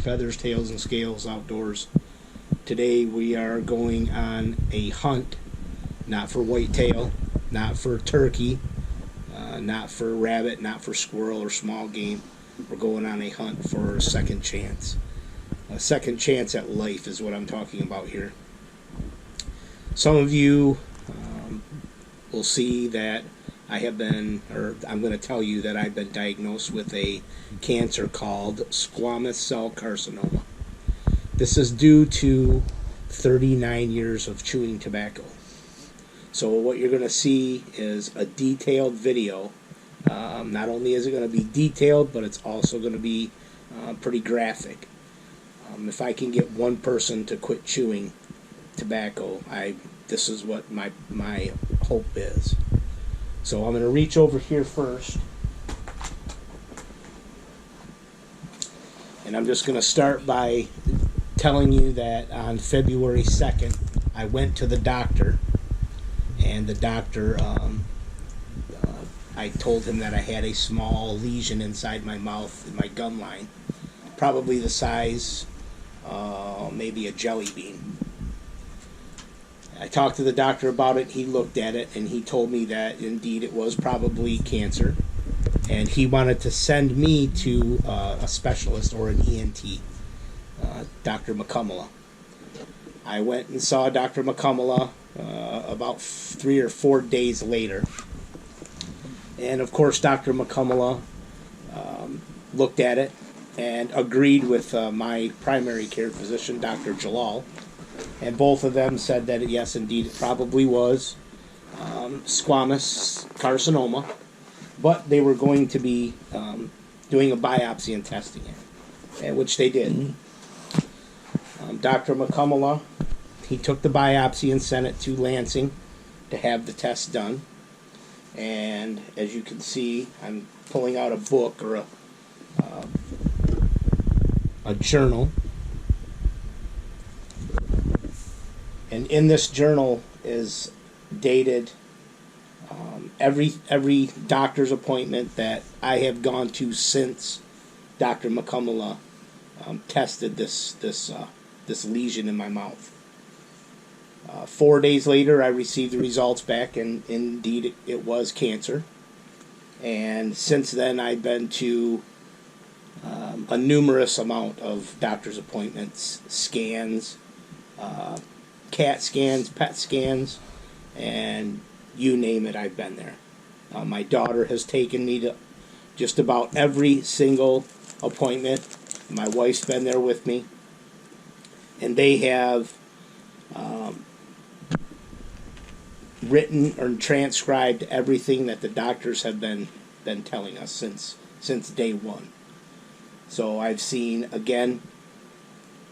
Feathers, Tails, and Scales Outdoors. Today we are going on a hunt, not for whitetail, not for turkey, not for rabbit, not for squirrel or small game. We're going on a hunt for a second chance. A second chance at life is what I'm talking about here. Some of you will see that I have been, or I'm going to tell you that I've been diagnosed with a cancer called squamous cell carcinoma. This is due to 39 years of chewing tobacco. So what you're going to see is a detailed video. Not only is it going to be detailed, but it's also going to be pretty graphic. If I can get one person to quit chewing tobacco, this is what my hope is. So I'm going to reach over here first, and I'm just going to start by telling you that on February 2nd I went to the doctor, and the doctor, I told him that I had a small lesion inside my mouth, in my gum line, probably the size maybe a jelly bean. I talked to the doctor about it. He looked at it and he told me that indeed it was probably cancer, and he wanted to send me to a specialist or an ENT, Dr. McCullough. I went and saw Dr. McCullough about 3 or 4 days later, and of course Dr. McCullough looked at it and agreed with my primary care physician, Dr. Jalal, and both of them said that yes, indeed, it probably was squamous carcinoma, but they were going to be doing a biopsy and testing it, which they did. Dr. McCullough, he took the biopsy and sent it to Lansing to have the test done. And as you can see, I'm pulling out a book or a journal. And in this journal is dated every doctor's appointment that I have gone to since Dr. McCullough tested this lesion in my mouth. 4 days later, I received the results back, and indeed it was cancer. And since then, I've been to a numerous amount of doctor's appointments, scans, CAT scans, PET scans, and you name it, I've been there. My daughter has taken me to just about every single appointment. My wife's been there with me, and they have written or transcribed everything that the doctors have been telling us since day one. So I've seen, again,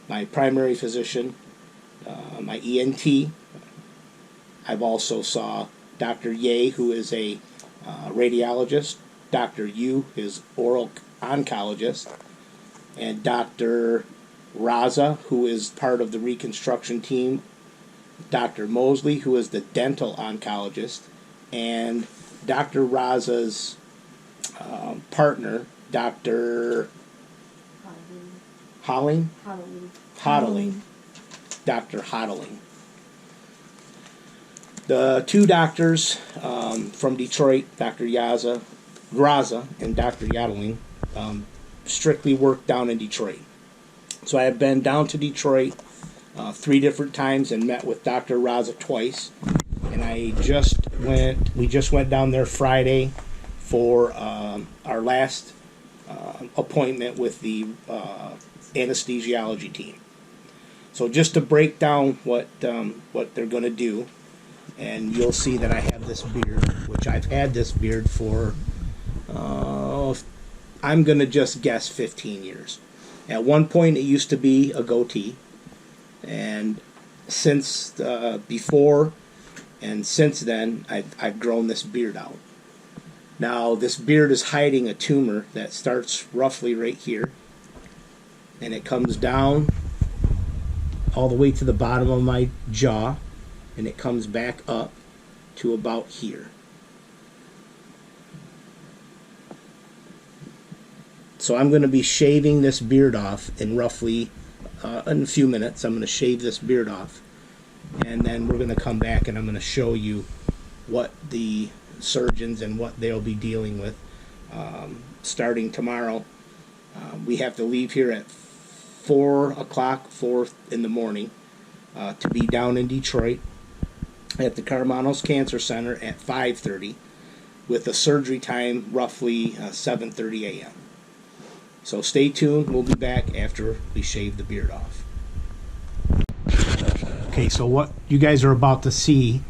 my primary physician, my ENT. I've also saw Dr. Ye, who is a radiologist, Dr. Yu, his oral oncologist, and Dr. Raza, who is part of the reconstruction team, Dr. Mosley, who is the dental oncologist, and Dr. Raza's partner, Dr. Hodling. Dr. Hodling. The two doctors from Detroit, Dr. Raza and Dr. Yadling, strictly work down in Detroit. So I have been down to Detroit 3 different times and met with Dr. Raza twice. And we just went down there Friday for our last appointment with the anesthesiology team. So just to break down what they're going to do, and you'll see that I have this beard, which I've had this beard for, I'm going to just guess 15 years. At one point it used to be a goatee, and since before and since then I've grown this beard out. Now this beard is hiding a tumor that starts roughly right here, and it comes down all the way to the bottom of my jaw, and it comes back up to about here. So I'm going to be shaving this beard off in roughly in a few minutes. I'm going to shave this beard off, and then we're going to come back and I'm going to show you what the surgeons and what they'll be dealing with starting tomorrow. We have to leave here at 4 o'clock, 4 in the morning, to be down in Detroit at the Carmanos Cancer Center at 5:30, with a surgery time roughly 7:30 a.m. So stay tuned. We'll be back after we shave the beard off. Okay, so what you guys are about to see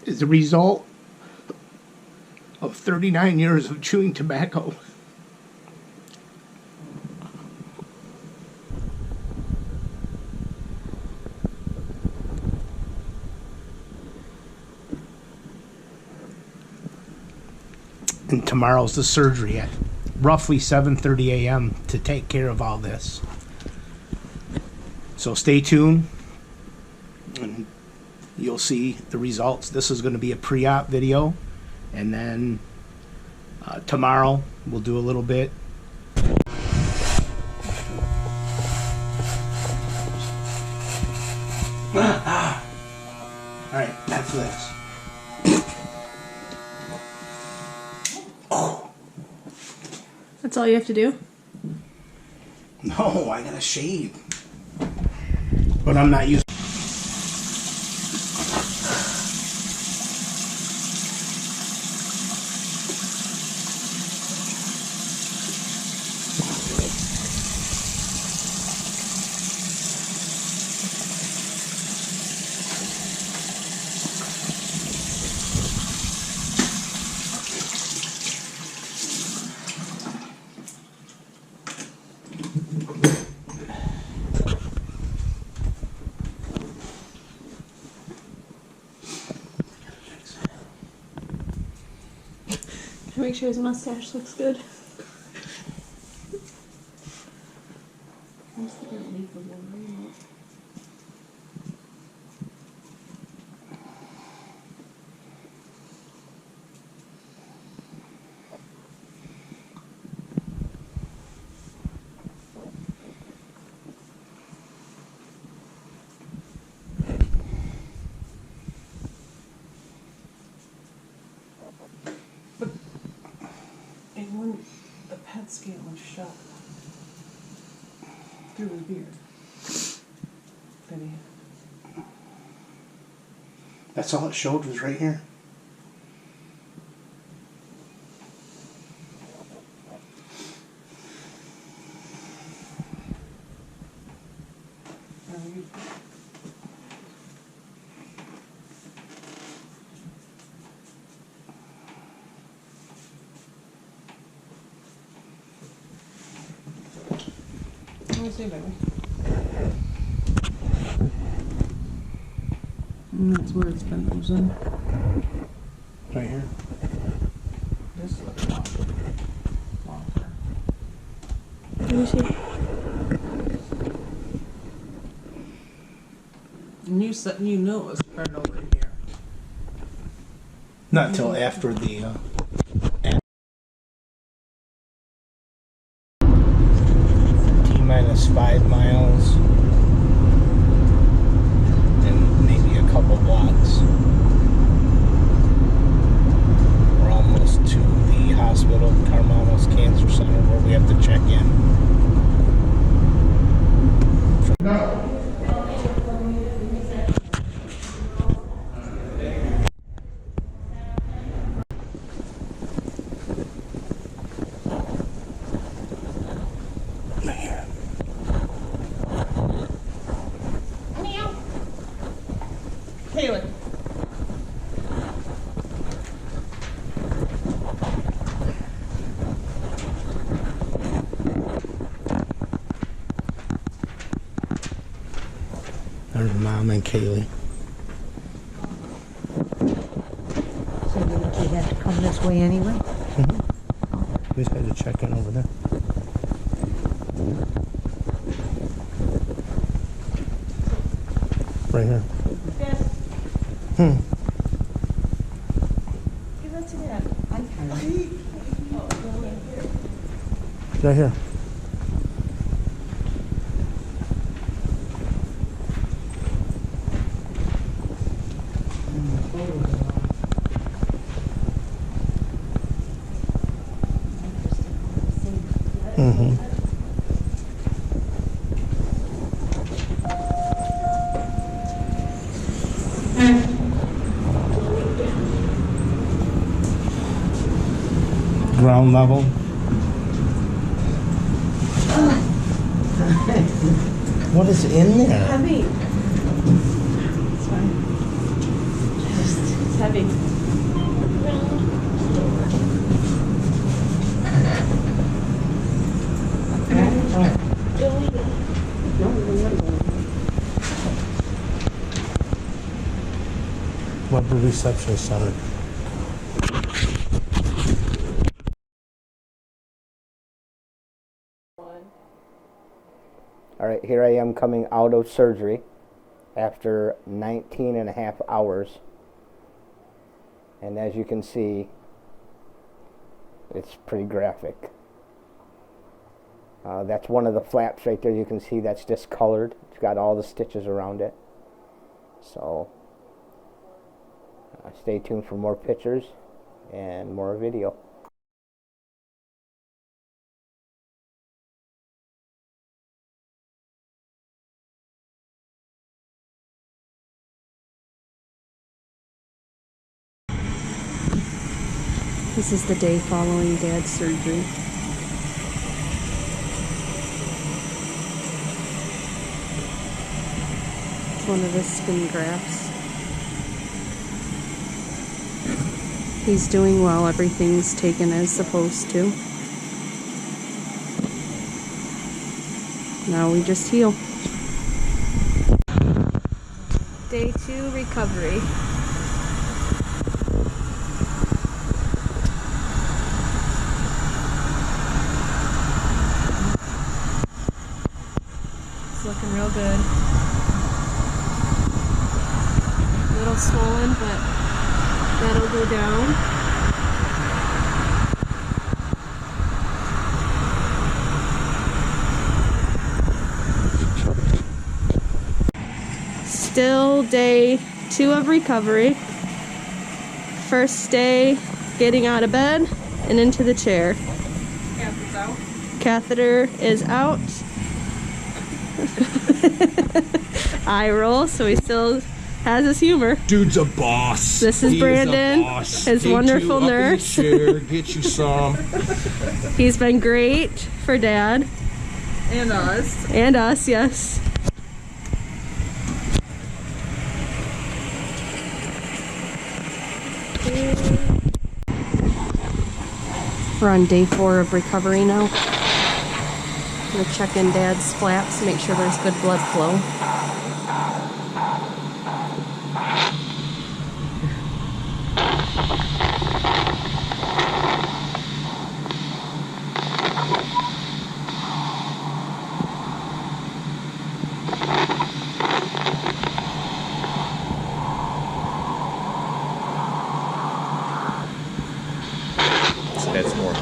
is the result of 39 years of chewing tobacco. And tomorrow's the surgery at roughly 7:30 a.m. to take care of all this. So stay tuned and you'll see the results. This is going to be a pre-op video, and then tomorrow we'll do a little bit. All right, that's this. That's all you have to do? No, I gotta shave. But I'm not using. Make sure his mustache looks good. The PET scan was shot through his beard. That's all it showed was right here. Let me see, baby. That's where it's been losing. Right here. This looks longer. Let me see. And you know it was spread over here. Not till after the. T-minus 5 miles and maybe a couple blocks. We're almost to the hospital, Carmanos Cancer Center, where we have to check in. Caleb. There's Mom and Kaylee. So you have to come this way anyway? We just had to check in over there. Right here. Yes. Hmm. Give that Right here. Mm-hmm. Ground level. What is in there? Heavy. It's fine. It's heavy. Weber Reception Center. All right, here I am coming out of surgery after 19 and a half hours. And as you can see, it's pretty graphic. That's one of the flaps right there. You can see that's discolored. It's got all the stitches around it. So stay tuned for more pictures and more video. This is the day following Dad's surgery. It's one of his skin grafts. He's doing well. Everything's taken as supposed to. Now we just heal. Day 2 recovery. It's looking real good. A little swollen, but that'll go down. Still day 2 of recovery. First day getting out of bed and into the chair. Catheter's out. Catheter is out. Eye roll, so he still has his humor. Dude's a boss. This is He Brandon, a boss. his Get wonderful you up nurse. In the chair, get you some. He's been great for Dad And us. and us, yes. We're on day 4 of recovery now. I'm gonna check in Dad's flaps, make sure there's good blood flow.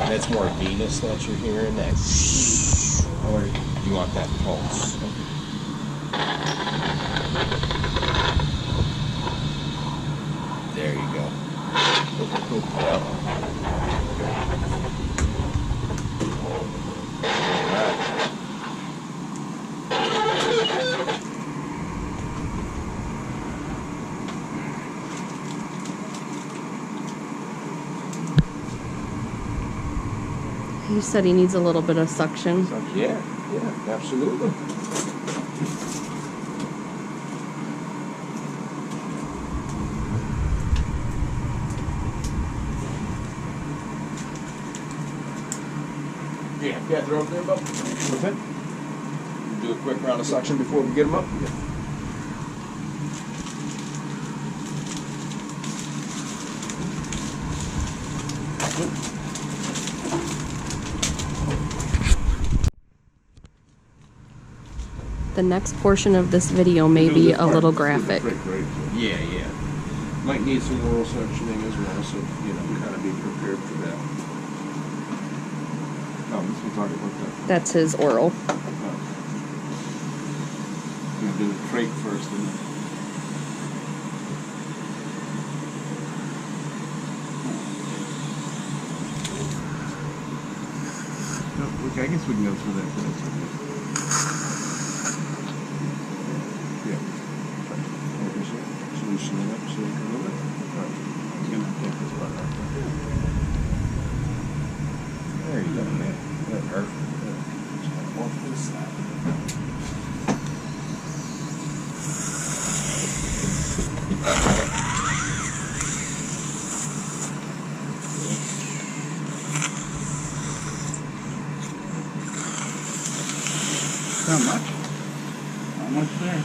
That's more venous that you're hearing. That's or you want that pulse. There you go. Yep. He said he needs a little bit of suction. Yeah, absolutely. Yeah, throw up there, bub. Okay. Do a quick round of suction before we get them up. Yeah. The next portion of this video may be a little graphic. Yeah. Might need some oral suctioning as well, so, kind of be prepared for that. Oh, this one's already looked at. That's his oral. I'm gonna do the trach first and then. No, okay, I guess we can go through that. That's okay. Yeah. Solution it up so you can move it. Alright. It's gonna take this part out. There you go, man. That perfect. Just gonna walk to the side. Not much. Not much there.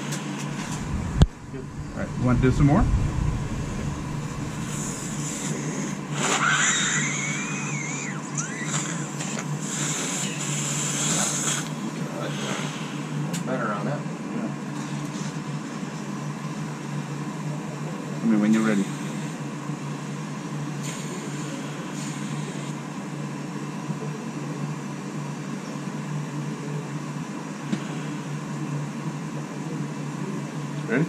Good. All right, you want to do some more? Better on that. Yeah. I mean, when you're ready. Ready?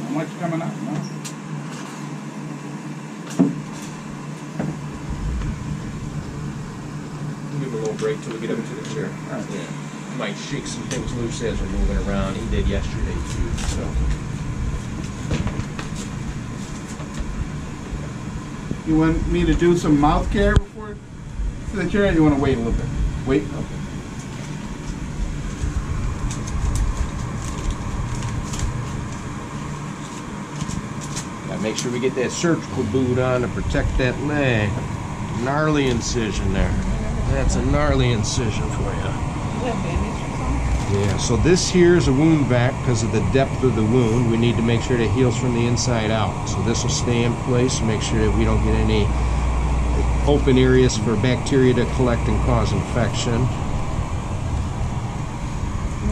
How much coming up? No? Give him a little break till we get up to the chair. Alright. Yeah. Might shake some things loose as we're moving around. He did yesterday too, so. You want me to do some mouth care before to the chair, or you want to wait a little bit? Wait? Okay. Gotta make sure we get that surgical boot on to protect that leg. Gnarly incision there. That's a gnarly incision for you. Yeah, so this here is a wound vac because of the depth of the wound. We need to make sure that it heals from the inside out. So this will stay in place to make sure that we don't get any open areas for bacteria to collect and cause infection.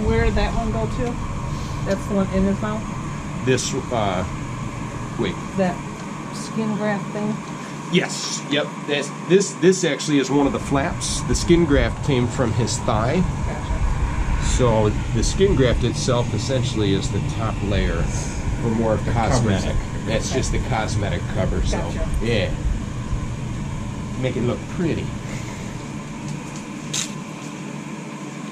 Where did that one go to? That's the one in his mouth? This, wait. That skin graft thing? Yes, yep. This actually is one of the flaps. The skin graft came from his thigh. Gotcha. So the skin graft itself essentially is the top layer for more of the cosmetic. That's just the cosmetic cover. So Gotcha. yeah, make it look pretty.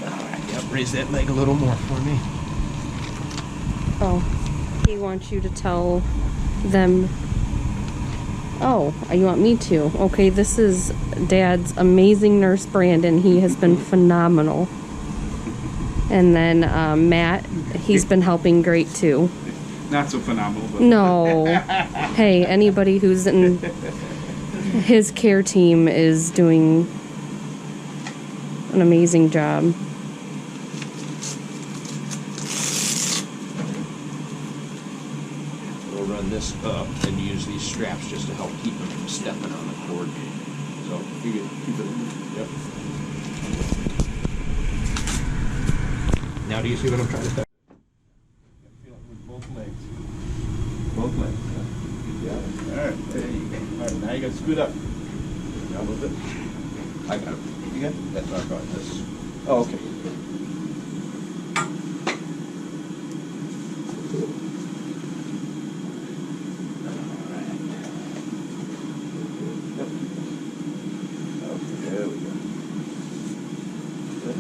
All right, yep. Raise that leg a little more for me. Oh, he wants you to tell them. Oh, you want me to? Okay, this is Dad's amazing nurse, Brandon. He has been phenomenal. And then Matt, he's been helping great too. Not so phenomenal, but No. Hey, anybody who's in his care team is doing an amazing job. We'll run this up and use these straps just to help keep him from stepping on the cord. So you can keep it. Yep. Now do you see what I'm trying to say? feel it with both legs. Both legs. Yeah. All right. There you go. All right. Now you got to scoot up. Now a little bit. I got it. You got it? That's not going this. Oh, okay. Yep. Okay, there we go. Good.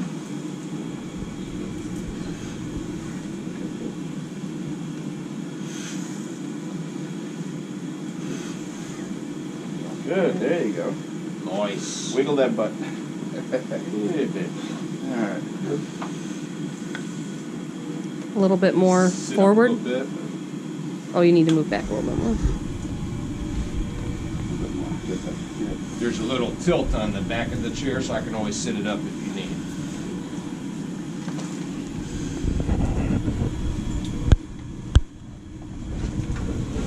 Good, there you go. Nice. Wiggle that butt. Good bit. All right. A little bit more Sit up forward. a little bit. Oh, you need to move back a little bit more. There's a little tilt on the back of the chair, so I can always sit it up if you need.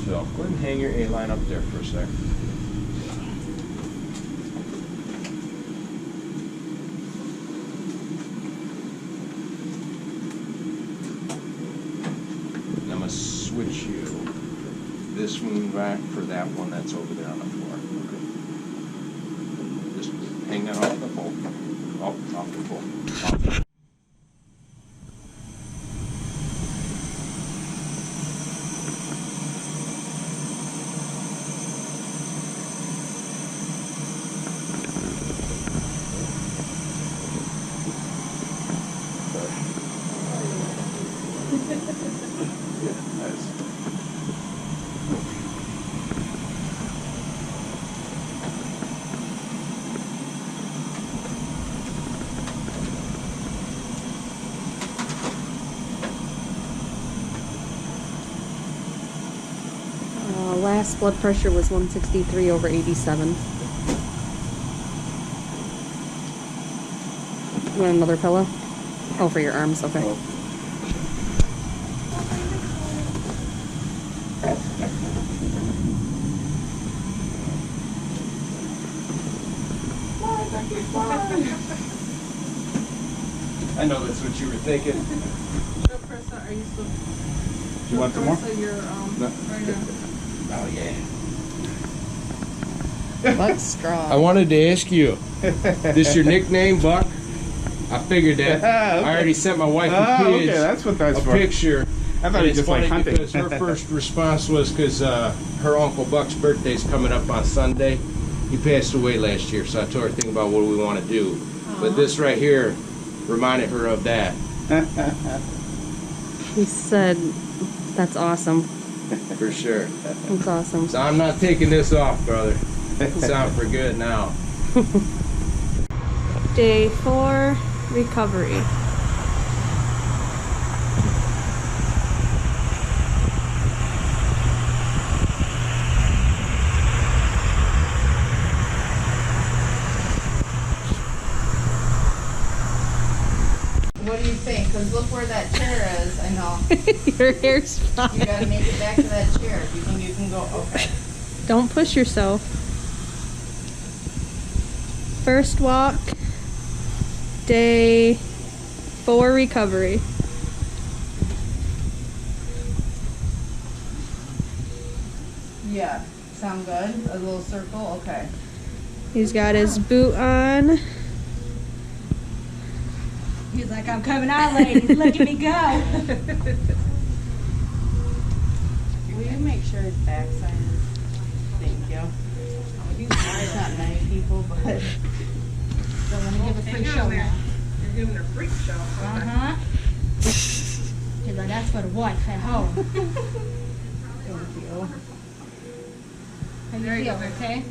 So go ahead and hang your A-line up there for a sec. switch you this one back for that one that's over there on the floor. Okay. Just hang that off the pole. Off the pole. Off. Last blood pressure was 163 over 87. You want another pillow? Oh, for your arms, okay. I know that's what you were thinking. So, Krista, are you still? You want some more? So you're No. right now. Oh yeah. Buck straw. I wanted to ask you, this your nickname, Buck? I figured that. Okay. I already sent my wife and Okay, kids that's what that's a for. picture. I thought And you it's just like funny hunting. because her first response was because her Uncle Buck's birthday's coming up on Sunday. He passed away last year, so I told her think about what do we want to do. But this right here reminded her of that. He said, that's awesome. For sure. That's awesome. So I'm not taking this off, brother. It's out for good now. Day 4, recovery. What do you think? Because look where that chair is. I know. Your hair's fine. You gotta make it back to that chair. Do you think you can go? Okay. Don't push yourself. First walk, day 4 recovery. Yeah. Sound good? A little circle? Okay. He's got his boot on. He's like, I'm coming out, ladies. Look at me go. Will you make sure his backside is? Thank you. There's not many people, but. Don't want to give a free show now. You're giving her a freak show. Uh-huh. He's like, that's for the wife at home. Thank you. How There you you feel, go. okay?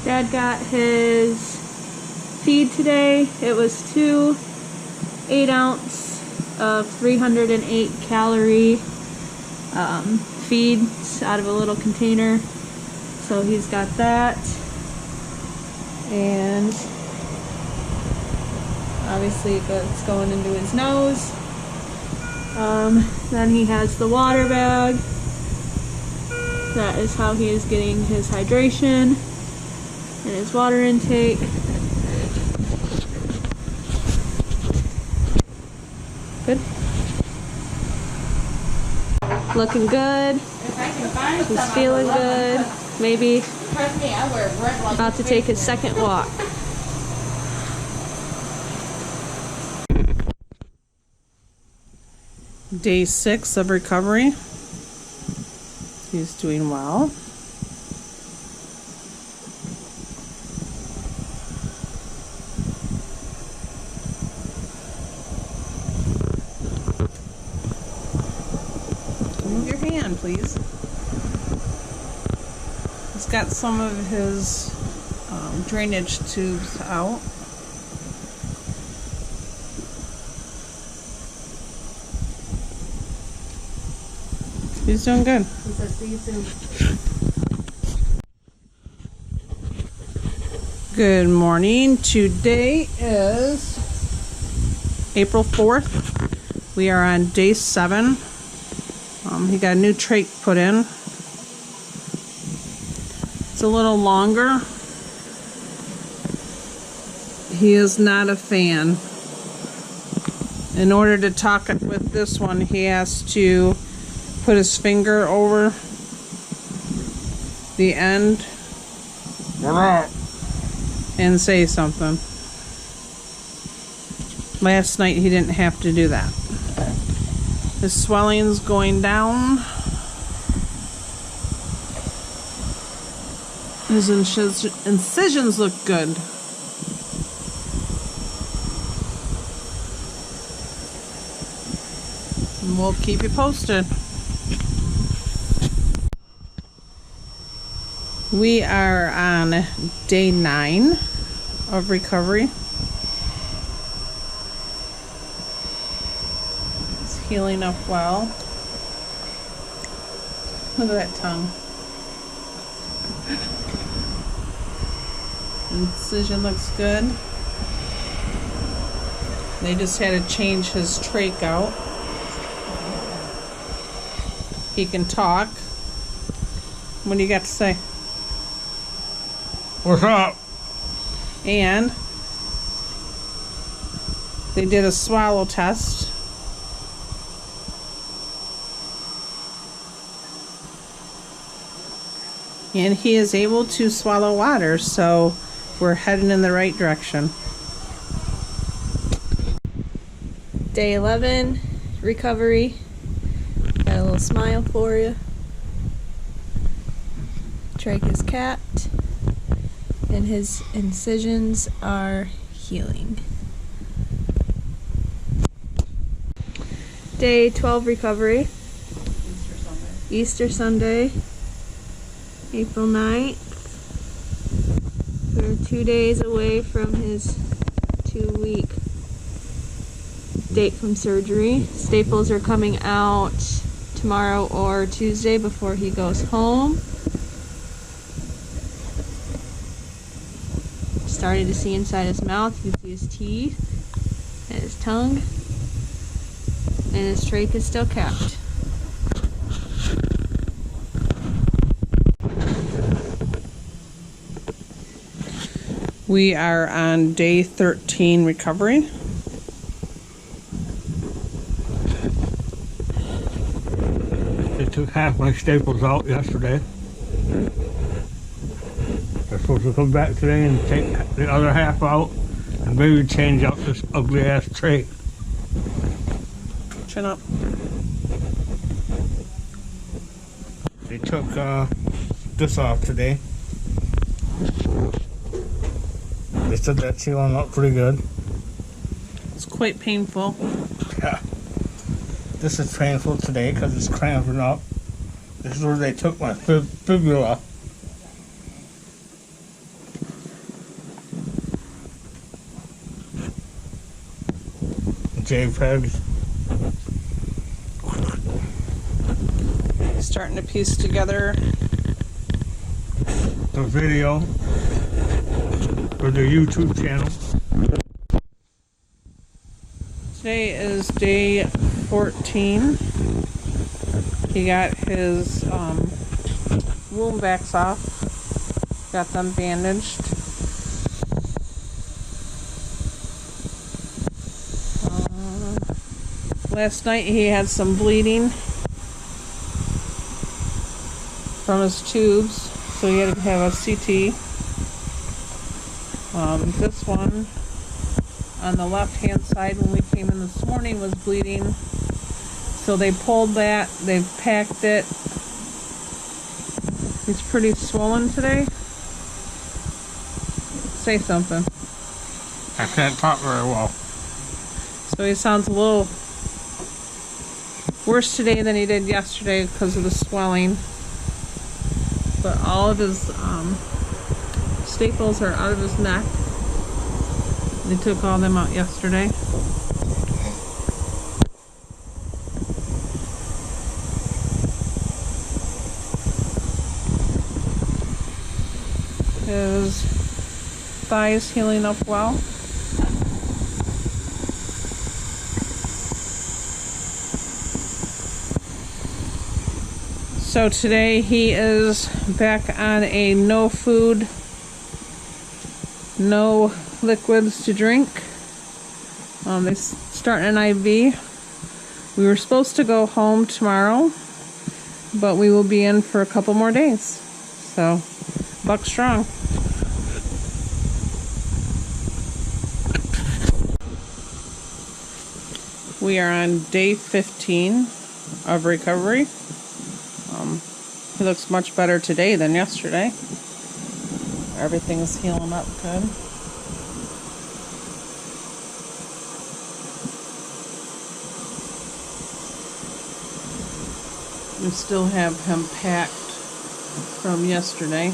Dad got his feed today. It was 2 8-ounce of 308 calorie feeds out of a little container. So he's got that. And obviously it's going into his nose. Then he has the water bag. That is how he is getting his hydration and his water intake. Good. Looking good. If I can find He's some, feeling good. Maybe Trust me, I wear red like about to take his second walk. Day 6 of recovery. He's doing well. Move your hand, please. He's got some of his drainage tubes out. He's doing good. He says, see you soon. Good morning. Today is April 4th. We are on day 7. He got a new trach put in. It's a little longer. He is not a fan. In order to talk with this one, he has to put his finger over the end and say something. Last night he didn't have to do that. His swelling's going down. His incisions look good. And we'll keep you posted. We are on day 9 of recovery. It's healing up well. Look at that tongue. Incision looks good. They just had to change his trach out. He can talk. What do you got to say? What's up? And they did a swallow test. And he is able to swallow water, so we're heading in the right direction. Day 11, recovery. Got a little smile for you. Trach is capped, and his incisions are healing. Day 12, recovery. Easter Sunday, April 9th. We're 2 days away from his 2-week date from surgery. Staples are coming out tomorrow or Tuesday before he goes home. Starting to see inside his mouth. You can see his teeth and his tongue. And his trach is still capped. We are on day 13 recovery. They took half my staples out yesterday. They're supposed to come back today and take the other half out and maybe change out this ugly ass trach. Chin up. They took this off today. They said that's healing up pretty good. It's quite painful. Yeah. This is painful today because it's cramping up. This is where they took my fibula. JPEGs. Starting to piece together The video for the YouTube channel. Today is day 14. He got his wound vacs off. Got them bandaged. Last night he had some bleeding from his tubes, so he had to have a CT. This one on the left hand side when we came in this morning was bleeding, so they pulled that, they've packed it. He's pretty swollen today. Say something. I can't talk very well. So he sounds a little worse today than he did yesterday because of the swelling. But all of his staples are out of his neck. They took all them out yesterday. thighs healing up well. So today he is back on a no food, no liquids to drink. They start an IV. We were supposed to go home tomorrow, but we will be in for a couple more days. So, buck strong. We are on day 15 of recovery. He looks much better today than yesterday. Everything's healing up good. We still have him packed from yesterday.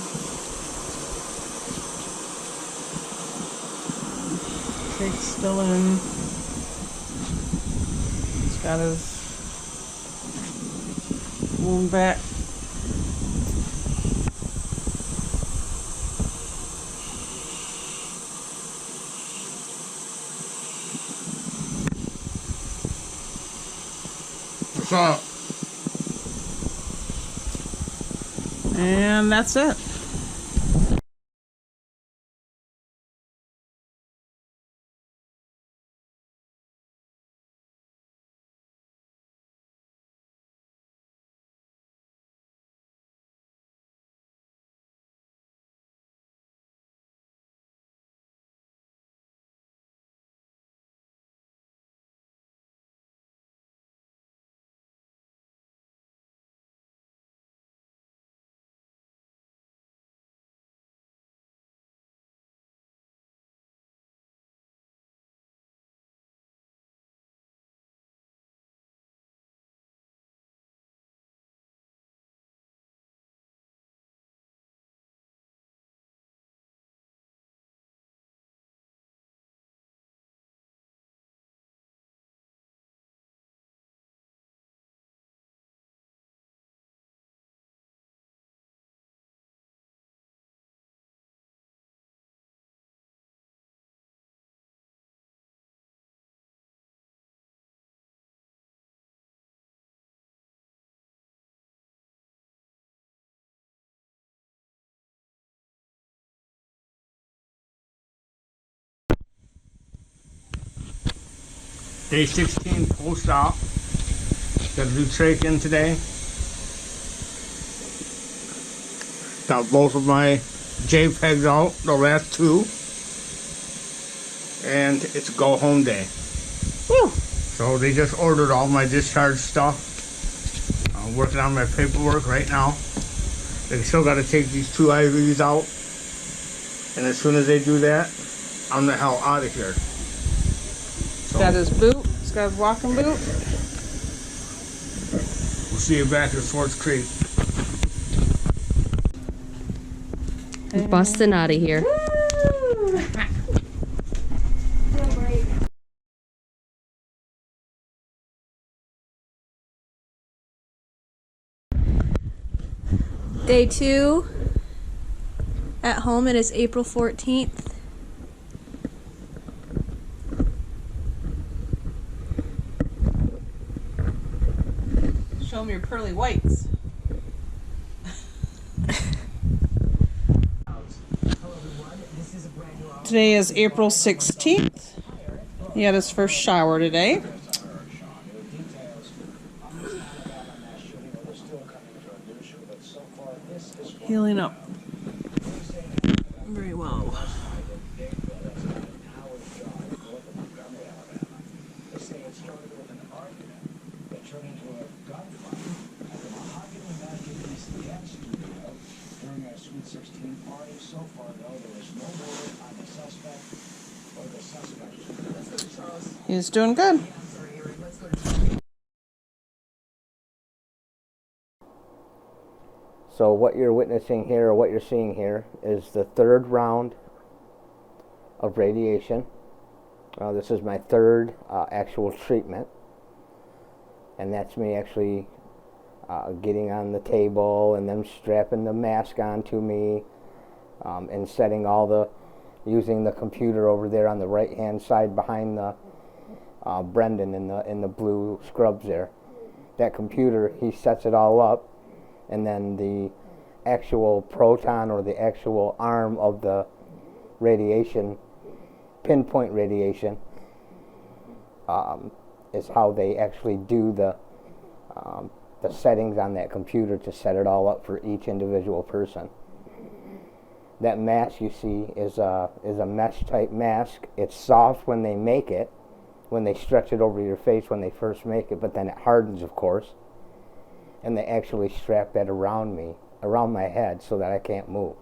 Trake's still in. He's got his wound back. What's up? And that's it. Day 16 post-op. Got to do trach in today. Got both of my JPEGs out, the last two. And it's go home day. Woo! So they just ordered all my discharge stuff. I'm working on my paperwork right now. They still got to take these 2 IVs out. And as soon as they do that, I'm the hell out of here. So Got his boot. He's got his walking boot. we'll see you back at Swartz Creek. Busting out of here. Day 2 at home. It is April 14th. Show me your pearly whites. Today is April 16th. He had his first shower today. Healing up very well. He's doing good. So what you're witnessing here, or what you're seeing here, is the 3rd round of radiation. This is my 3rd actual treatment. And that's me actually getting on the table and then strapping the mask onto me and setting all the, using the computer over there on the right hand side behind the Brendan in the blue scrubs there. That computer, he sets it all up, and then the actual proton or the actual arm of the radiation, pinpoint radiation, is how they actually do the settings on that computer to set it all up for each individual person. That mask you see is a mesh type mask. It's soft when they make it, when they stretch it over your face when they first make it, but then it hardens, of course. And they actually strap that around my head so that I can't move.